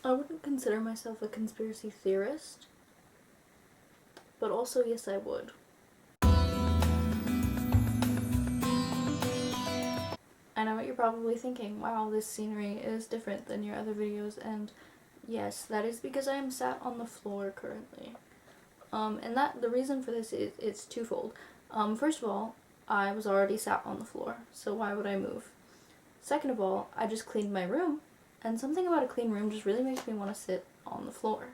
I wouldn't consider myself a conspiracy theorist, but also yes I would. I know what you're probably thinking, wow, this scenery is different than your other videos, and yes, that is because I am sat on the floor currently. And the reason for this is, it's twofold. First of all, I was already sat on the floor, so why would I move? Second of all, I just cleaned my room, and something about a clean room just really makes me want to sit on the floor.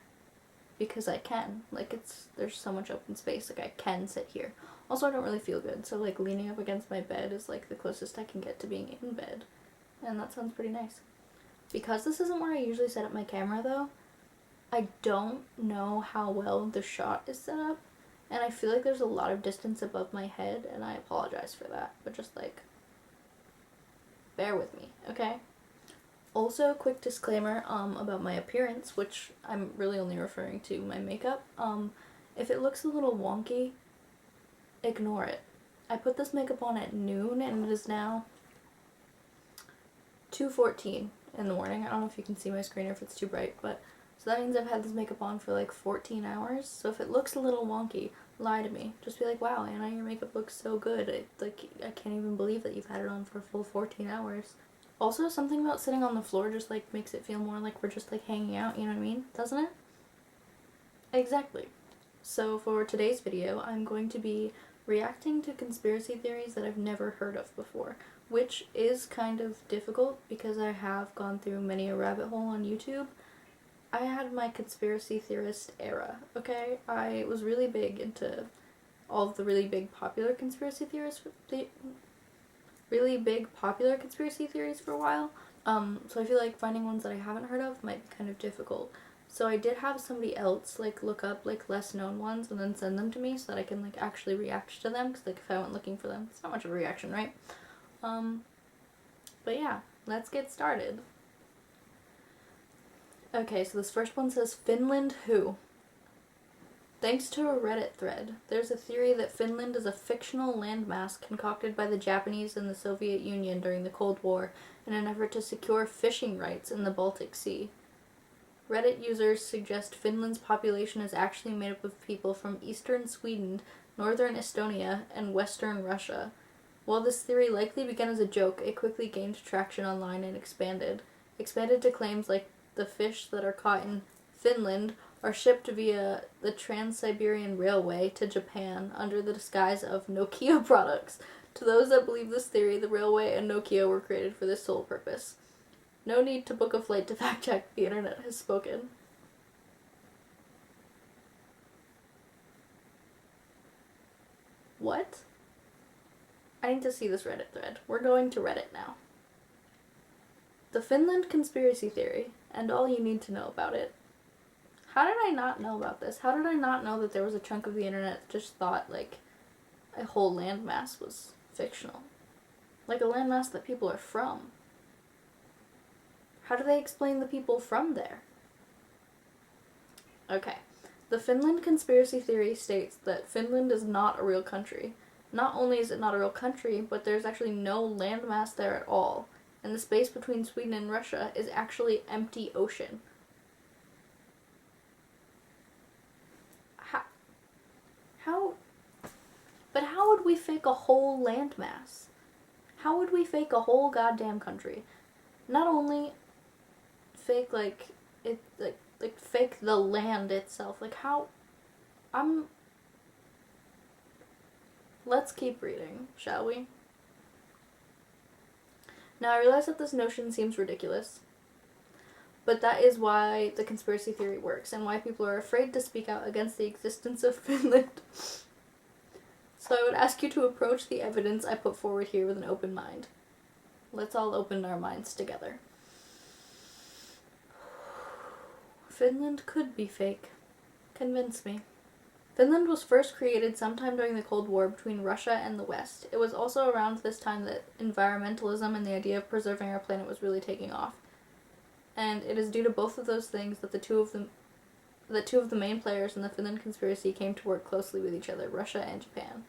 Because I can. Like, there's so much open space, like I can sit here. Also, I don't really feel good, so like leaning up against my bed is like the closest I can get to being in bed. And that sounds pretty nice. Because this isn't where I usually set up my camera though, I don't know how well the shot is set up, and I feel like there's a lot of distance above my head, and I apologize for that, but just like, bear with me, okay? Also, a quick disclaimer about my appearance, which I'm really only referring to my makeup. If it looks a little wonky, ignore it. I put this makeup on at noon, and it is now 2:14 in the morning. I don't know if you can see my screen or if it's too bright, but so that means I've had this makeup on for like 14 hours. So if it looks a little wonky, lie to me. Just be like, wow, Anna, your makeup looks so good. I can't even believe that you've had it on for a full 14 hours. Also, something about sitting on the floor just like makes it feel more like we're just like hanging out, you know what I mean? Doesn't it? Exactly. So for today's video, I'm going to be reacting to conspiracy theories that I've never heard of before, which is kind of difficult because I have gone through many a rabbit hole on YouTube. I had my conspiracy theorist era, okay? I was really big into all of the really big popular conspiracy theories for a while. So I feel like finding ones that I haven't heard of might be kind of difficult. So I did have somebody else like look up like less known ones and then send them to me so that I can like actually react to them, because like if I went looking for them, it's not much of a reaction, right? But yeah, let's get started. Okay, so this first one says, Finland who? Thanks to a Reddit thread, there's a theory that Finland is a fictional landmass concocted by the Japanese and the Soviet Union during the Cold War in an effort to secure fishing rights in the Baltic Sea. Reddit users suggest Finland's population is actually made up of people from eastern Sweden, northern Estonia, and western Russia. While this theory likely began as a joke, it quickly gained traction online and expanded to claims like the fish that are caught in Finland are shipped via the Trans-Siberian Railway to Japan under the disguise of Nokia products. To those that believe this theory, the railway and Nokia were created for this sole purpose. No need to book a flight to fact check, the internet has spoken. What? I need to see this Reddit thread. We're going to Reddit now. The Finland conspiracy theory, and all you need to know about it. How did I not know about this? How did I not know that there was a chunk of the internet that just thought, like, a whole landmass was fictional? Like a landmass that people are from. How do they explain the people from there? Okay. The Finland conspiracy theory states that Finland is not a real country. Not only is it not a real country, but there's actually no landmass there at all. And the space between Sweden and Russia is actually empty ocean. But how would we fake a whole landmass? How would we fake a whole goddamn country? Not only fake fake the land itself. Like how? Let's keep reading, shall we? Now I realize that this notion seems ridiculous, but that is why the conspiracy theory works and why people are afraid to speak out against the existence of Finland. So I would ask you to approach the evidence I put forward here with an open mind. Let's all open our minds together. Finland could be fake. Convince me. Finland was first created sometime during the Cold War between Russia and the West. It was also around this time that environmentalism and the idea of preserving our planet was really taking off. And it is due to both of those things that the two of the main players in the Finland conspiracy came to work closely with each other, Russia and Japan.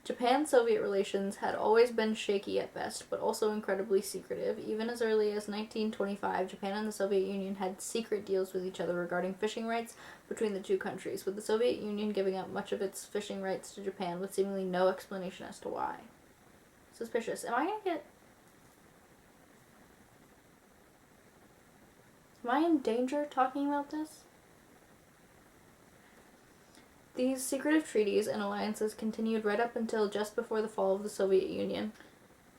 Japan-Soviet relations had always been shaky at best, but also incredibly secretive. Even as early as 1925, Japan and the Soviet Union had secret deals with each other regarding fishing rights between the two countries, with the Soviet Union giving up much of its fishing rights to Japan with seemingly no explanation as to why. Suspicious. Am I in danger talking about this? These secretive treaties and alliances continued right up until just before the fall of the Soviet Union.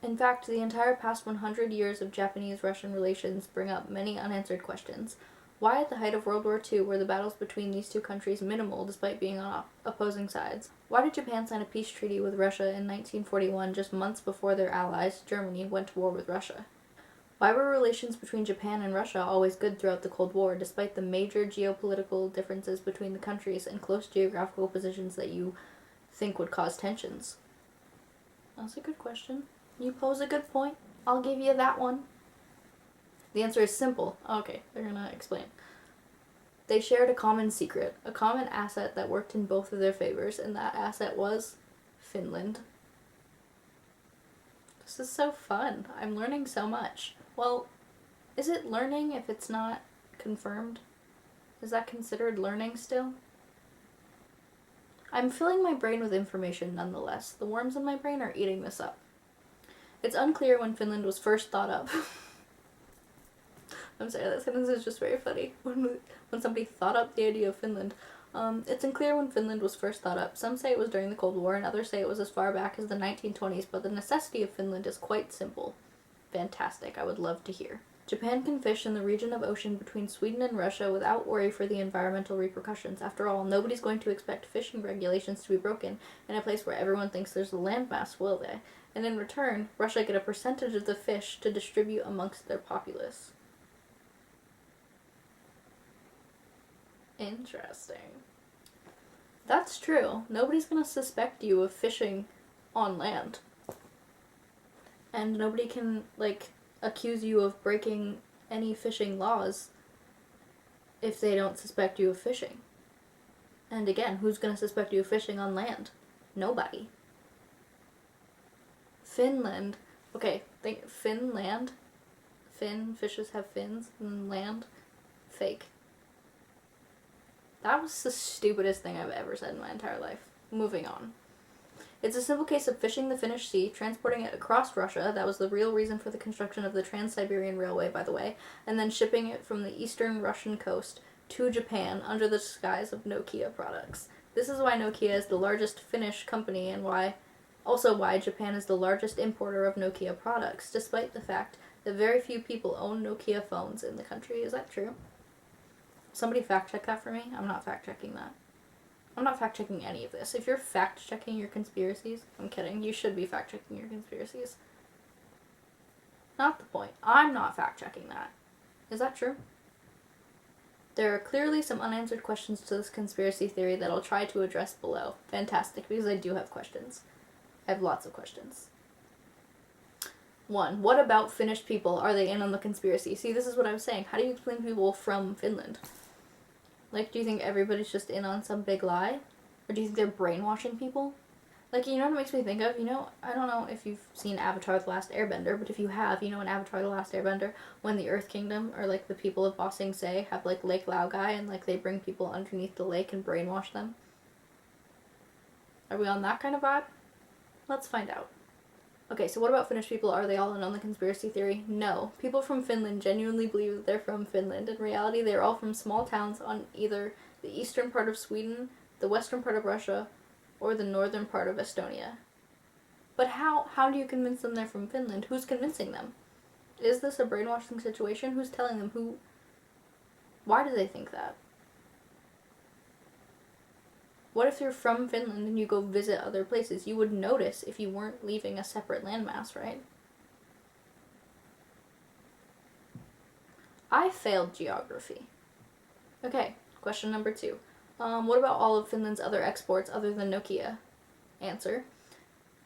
In fact, the entire past 100 years of Japanese-Russian relations bring up many unanswered questions. Why at the height of World War II were the battles between these two countries minimal despite being on opposing sides? Why did Japan sign a peace treaty with Russia in 1941 just months before their allies, Germany, went to war with Russia? Why were relations between Japan and Russia always good throughout the Cold War, despite the major geopolitical differences between the countries and close geographical positions that you think would cause tensions? That's a good question. You pose a good point. I'll give you that one. The answer is simple. Okay, they're gonna explain. They shared a common secret, a common asset that worked in both of their favors, and that asset was Finland. This is so fun. I'm learning so much. Well, is it learning if it's not confirmed? Is that considered learning still? I'm filling my brain with information nonetheless. The worms in my brain are eating this up. It's unclear when Finland was first thought up. I'm sorry, that sentence is just very funny. When somebody thought up the idea of Finland. It's unclear when Finland was first thought up. Some say it was during the Cold War, and others say it was as far back as the 1920s, but the necessity of Finland is quite simple. Fantastic, I would love to hear. Japan can fish in the region of ocean between Sweden and Russia without worry for the environmental repercussions. After all, nobody's going to expect fishing regulations to be broken in a place where everyone thinks there's a landmass, will they? And in return, Russia get a percentage of the fish to distribute amongst their populace. Interesting. That's true. Nobody's gonna suspect you of fishing on land. And nobody can, accuse you of breaking any fishing laws if they don't suspect you of fishing. And again, who's gonna suspect you of fishing on land? Nobody. Finland. Okay, Finland. Fishes have fins, and land. Fake. That was the stupidest thing I've ever said in my entire life. Moving on. It's a simple case of fishing the Finnish Sea, transporting it across Russia, that was the real reason for the construction of the Trans-Siberian Railway, by the way, and then shipping it from the eastern Russian coast to Japan under the disguise of Nokia products. This is why Nokia is the largest Finnish company and why Japan is the largest importer of Nokia products, despite the fact that very few people own Nokia phones in the country. Is that true? Somebody fact check that for me? I'm not fact checking that. I'm not fact checking any of this. If you're fact checking your conspiracies, I'm kidding. You should be fact checking your conspiracies. Not the point. I'm not fact checking that. Is that true? There are clearly some unanswered questions to this conspiracy theory that I'll try to address below. Fantastic, because I do have questions. I have lots of questions. 1. What about Finnish people? Are they in on the conspiracy? See, this is what I was saying. How do you explain people from Finland? Do you think everybody's just in on some big lie? Or do you think they're brainwashing people? You know what it makes me think of? I don't know if you've seen Avatar The Last Airbender, but if you have, in Avatar The Last Airbender, when the Earth Kingdom, or, the people of Ba Sing Se, have, Lake Laogai, and, they bring people underneath the lake and brainwash them? Are we on that kind of vibe? Let's find out. Okay, so what about Finnish people? Are they all in on the conspiracy theory? No. People from Finland genuinely believe that they're from Finland. In reality, they're all from small towns on either the eastern part of Sweden, the western part of Russia, or the northern part of Estonia. But how do you convince them they're from Finland? Who's convincing them? Is this a brainwashing situation? Who's telling them who? Why do they think that? What if you're from Finland and you go visit other places? You would notice if you weren't leaving a separate landmass, right? I failed geography. Okay, question number 2. What about all of Finland's other exports other than Nokia? Answer.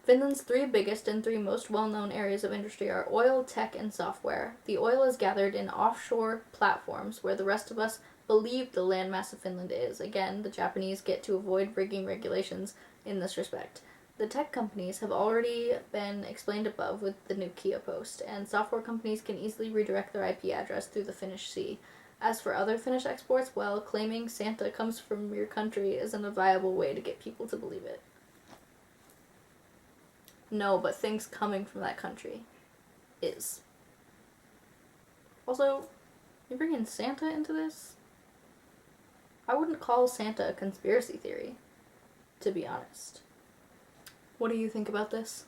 Finland's 3 biggest and 3 most well-known areas of industry are oil, tech, and software. The oil is gathered in offshore platforms where the rest of us believe the landmass of Finland is. Again, the Japanese get to avoid rigging regulations in this respect. The tech companies have already been explained above with the new Kia post, and software companies can easily redirect their IP address through the Finnish Sea. As for other Finnish exports, well, claiming Santa comes from your country isn't a viable way to get people to believe it. No, but things coming from that country is. Also, you're bringing Santa into this? I wouldn't call Santa a conspiracy theory, to be honest. What do you think about this?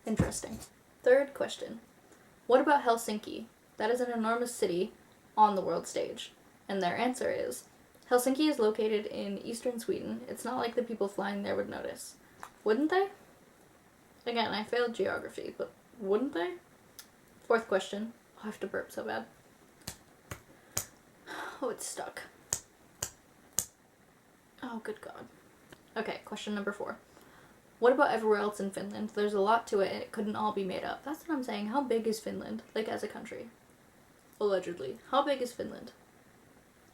Interesting. Third question. What about Helsinki? That is an enormous city on the world stage. And their answer is, Helsinki is located in eastern Sweden. It's not like the people flying there would notice. Wouldn't they? Again, I failed geography, but wouldn't they? Fourth question. I have to burp so bad. Oh, it's stuck. Oh, good God. Okay, question number 4. What about everywhere else in Finland? There's a lot to it and it couldn't all be made up. That's what I'm saying. How big is Finland? Like, as a country? Allegedly. How big is Finland?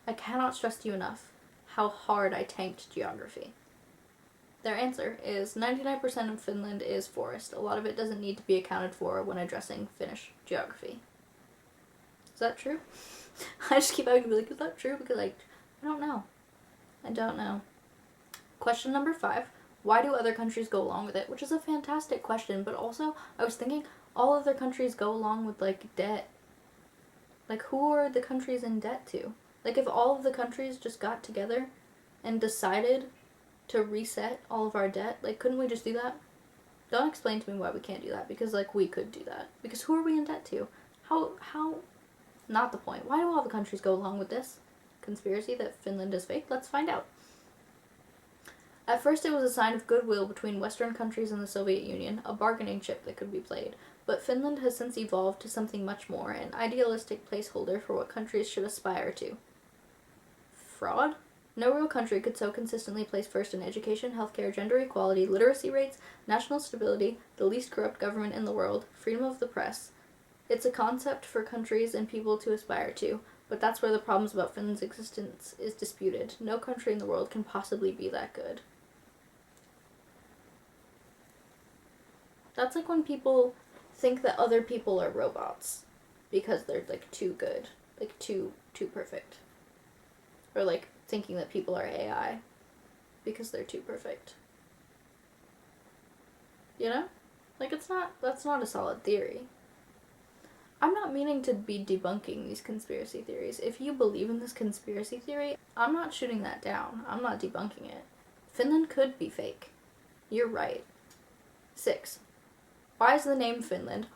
I cannot stress to you enough how hard I tanked geography. Their answer is 99% of Finland is forest. A lot of it doesn't need to be accounted for when addressing Finnish geography. Is that true? I just keep having to be like, is that true? Because, like, I don't know. I don't know. Question number 5. Why do other countries go along with it? Which is a fantastic question, but also, I was thinking, all other countries go along with, like, debt. Like, who are the countries in debt to? Like, if all of the countries just got together and decided to reset all of our debt, like, couldn't we just do that? Don't explain to me why we can't do that, because, like, we could do that. Because who are we in debt to? How, not the point. Why do all the countries go along with this conspiracy that Finland is fake? Let's find out. At first it was a sign of goodwill between Western countries and the Soviet Union, a bargaining chip that could be played. But Finland has since evolved to something much more, an idealistic placeholder for what countries should aspire to. Fraud? No real country could so consistently place first in education, healthcare, gender equality, literacy rates, national stability, the least corrupt government in the world, freedom of the press. It's a concept for countries and people to aspire to, but that's where the problems about Finland's existence is disputed. No country in the world can possibly be that good. That's like when people think that other people are robots because they're, like, too good, like, too perfect. Or, like, thinking that people are AI because they're too perfect. You know? Like, that's not a solid theory. I'm not meaning to be debunking these conspiracy theories. If you believe in this conspiracy theory, I'm not shooting that down. I'm not debunking it. Finland could be fake. You're right. 6. Why is the name Finland?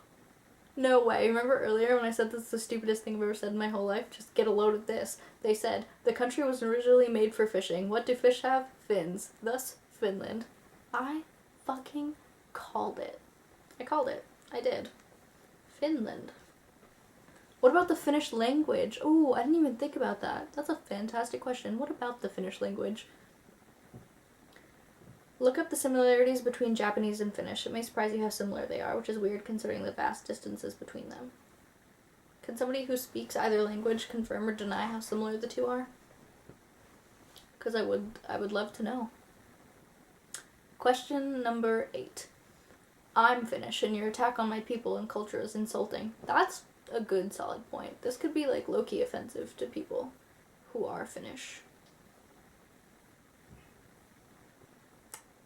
No way. Remember earlier when I said this is the stupidest thing I've ever said in my whole life? Just get a load of this. They said, the country was originally made for fishing. What do fish have? Fins. Thus, Finland. I fucking called it. I called it. I did. Finland. What about the Finnish language? Oh, I didn't even think about that. That's a fantastic question. What about the Finnish language? Look up the similarities between Japanese and Finnish. It may surprise you how similar they are, which is weird considering the vast distances between them. Can somebody who speaks either language confirm or deny how similar the two are? Because I would love to know. Question number 8. I'm Finnish, and your attack on my people and culture is insulting. That's a good solid point. This could be, like, low-key offensive to people who are Finnish.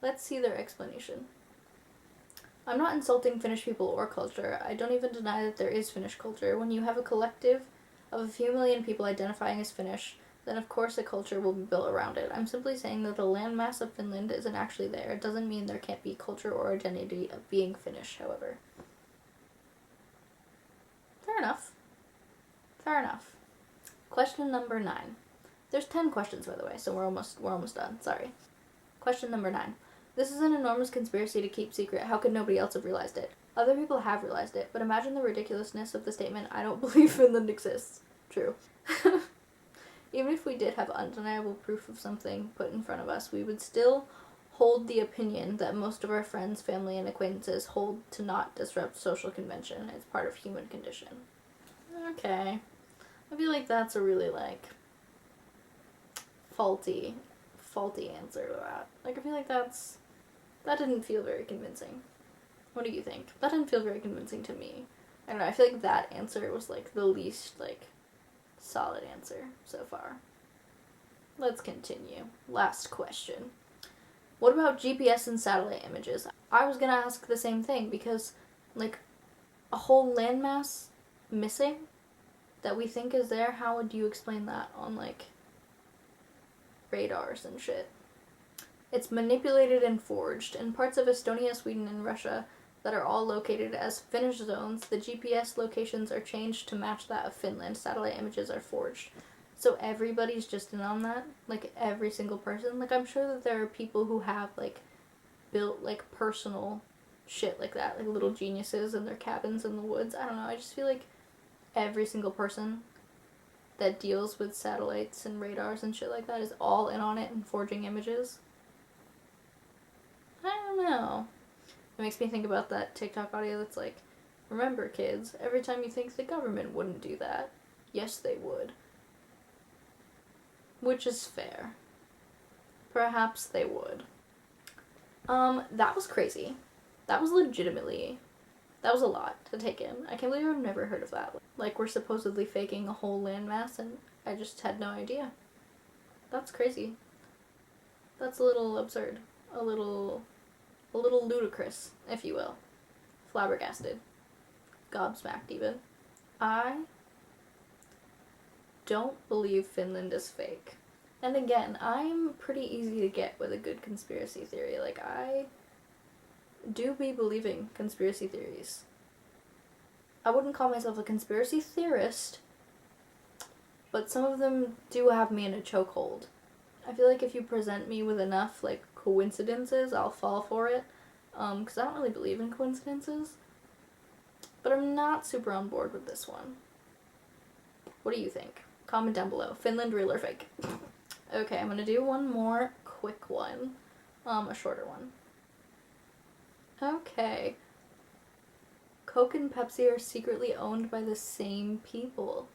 Let's see their explanation. I'm not insulting Finnish people or culture. I don't even deny that there is Finnish culture. When you have a collective of a few million people identifying as Finnish, then of course a culture will be built around it. I'm simply saying that the landmass of Finland isn't actually there. It doesn't mean there can't be culture or identity of being Finnish, however. Fair enough. Fair enough. Question number 9. There's 10 questions, by the way, so we're almost done. Sorry. Question number 9. This is an enormous conspiracy to keep secret. How could nobody else have realized it? Other people have realized it, but imagine the ridiculousness of the statement, I don't believe Finland exists. True. Even if we did have undeniable proof of something put in front of us, we would still hold the opinion that most of our friends, family, and acquaintances hold to not disrupt social convention. It's part of human condition. Okay. I feel like that's a really, like, faulty faulty answer to that. Like, I feel like that didn't feel very convincing. What do you think? That didn't feel very convincing to me. I don't know, I feel like that answer was, like, the least, like, solid answer so far. Let's continue. Last question. What about GPS and satellite images? I was gonna ask the same thing because, like, a whole landmass missing that we think is there, how would you explain that on, like, radars and shit? It's manipulated and forged. In parts of Estonia, Sweden, and Russia that are all located as Finnish zones, the GPS locations are changed to match that of Finland. Satellite images are forged. So everybody's just in on that? Like, every single person? Like, I'm sure that there are people who have, like, built, like, personal shit like that. Like, little geniuses in their cabins in the woods. I don't know. I just feel like every single person that deals with satellites and radars and shit like that is all in on it and forging images. I don't know. It makes me think about that TikTok audio that's like, remember kids, every time you think the government wouldn't do that, yes they would. Which is fair. Perhaps they would. That was crazy. That was that was a lot to take in. I can't believe I've never heard of that. Like, we're supposedly faking a whole landmass and I just had no idea. That's crazy. That's a little absurd. A little ludicrous, if you will. Flabbergasted. Gobsmacked, even. I don't believe Finland is fake. And again, I'm pretty easy to get with a good conspiracy theory. Like, I do be believing conspiracy theories. I wouldn't call myself a conspiracy theorist, but some of them do have me in a chokehold. I feel like if you present me with enough, like, coincidences, I'll fall for it. Because I don't really believe in coincidences. But I'm not super on board with this one. What do you think? Comment down below. Finland, real or fake? Okay, I'm gonna do one more quick one. A shorter one. Okay. Coke and Pepsi are secretly owned by the same people.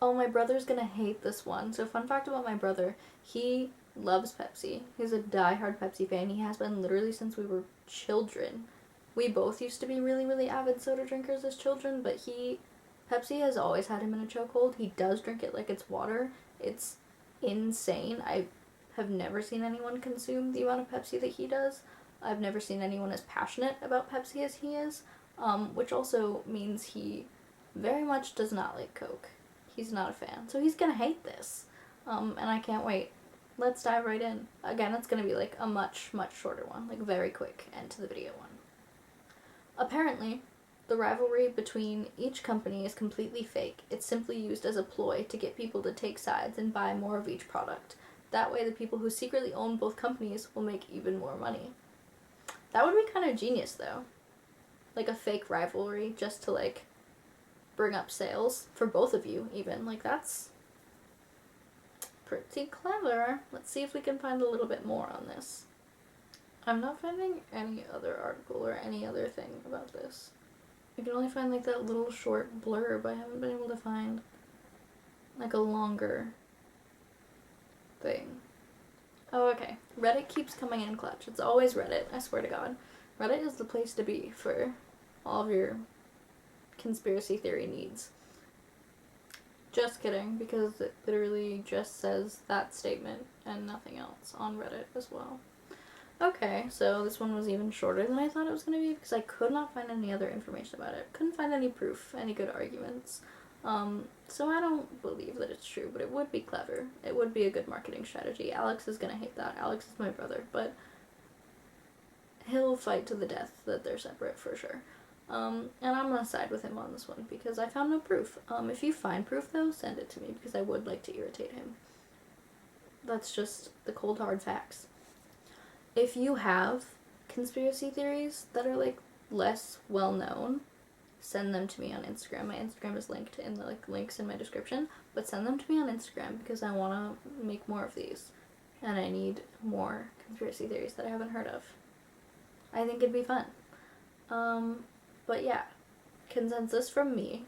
Oh, my brother's gonna hate this one. So, fun fact about my brother, he loves Pepsi. He's a diehard Pepsi fan. He has been literally since we were children. We both used to be really, really avid soda drinkers as children, but Pepsi has always had him in a chokehold. He does drink it like it's water. It's insane. I have never seen anyone consume the amount of Pepsi that he does. I've never seen anyone as passionate about Pepsi as he is, which also means he very much does not like Coke. He's not a fan. So he's gonna hate this. And I can't wait. Let's dive right in. Again, it's gonna be like a much, much shorter one. Like, very quick end to the video one. Apparently, the rivalry between each company is completely fake. It's simply used as a ploy to get people to take sides and buy more of each product. That way, the people who secretly own both companies will make even more money. That would be kind of genius, though. Like, a fake rivalry just to, like, bring up sales for both of you, even. Like, that's pretty clever. Let's see if we can find a little bit more on this. I'm not finding any other article or any other thing about this. I can only find, like, that little short blurb. I haven't been able to find, like, a longer thing. Oh, okay. Reddit keeps coming in clutch. It's always Reddit, I swear to God. Reddit is the place to be for all of your conspiracy theory needs. Just kidding, because it literally just says that statement and nothing else on Reddit as well. Okay, so this one was even shorter than I thought it was going to be because I could not find any other information about it. Couldn't find any proof, any good arguments. So I don't believe that it's true, but it would be clever. It would be a good marketing strategy. Alex is going to hate that. Alex is my brother, but he'll fight to the death that they're separate for sure. And I'm going to side with him on this one because I found no proof. If you find proof, though, send it to me because I would like to irritate him. That's just the cold, hard facts. If you have conspiracy theories that are, like, less well-known, send them to me on Instagram. My Instagram is linked in the, like, links in my description, but send them to me on Instagram because I want to make more of these. And I need more conspiracy theories that I haven't heard of. I think it'd be fun. But yeah, consensus from me,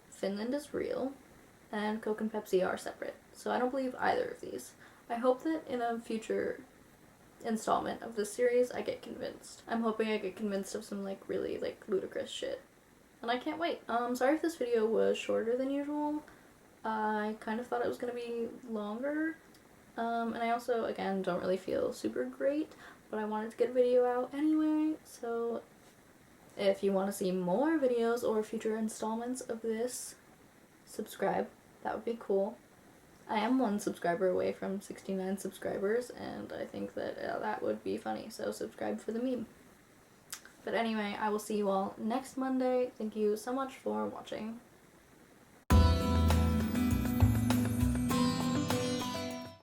Finland is real, and Coke and Pepsi are separate. So I don't believe either of these. I hope that in a future installment of this series I get convinced. I'm hoping I get convinced of some like really like ludicrous shit. And I can't wait. Sorry if this video was shorter than usual. I kind of thought it was gonna be longer. And I also, again, don't really feel super great, but I wanted to get a video out anyway, so if you want to see more videos or future installments of this, subscribe. That would be cool. I am 1 subscriber away from 69 subscribers, and I think that that would be funny, so subscribe for the meme. But anyway, I will see you all next Monday. Thank you so much for watching.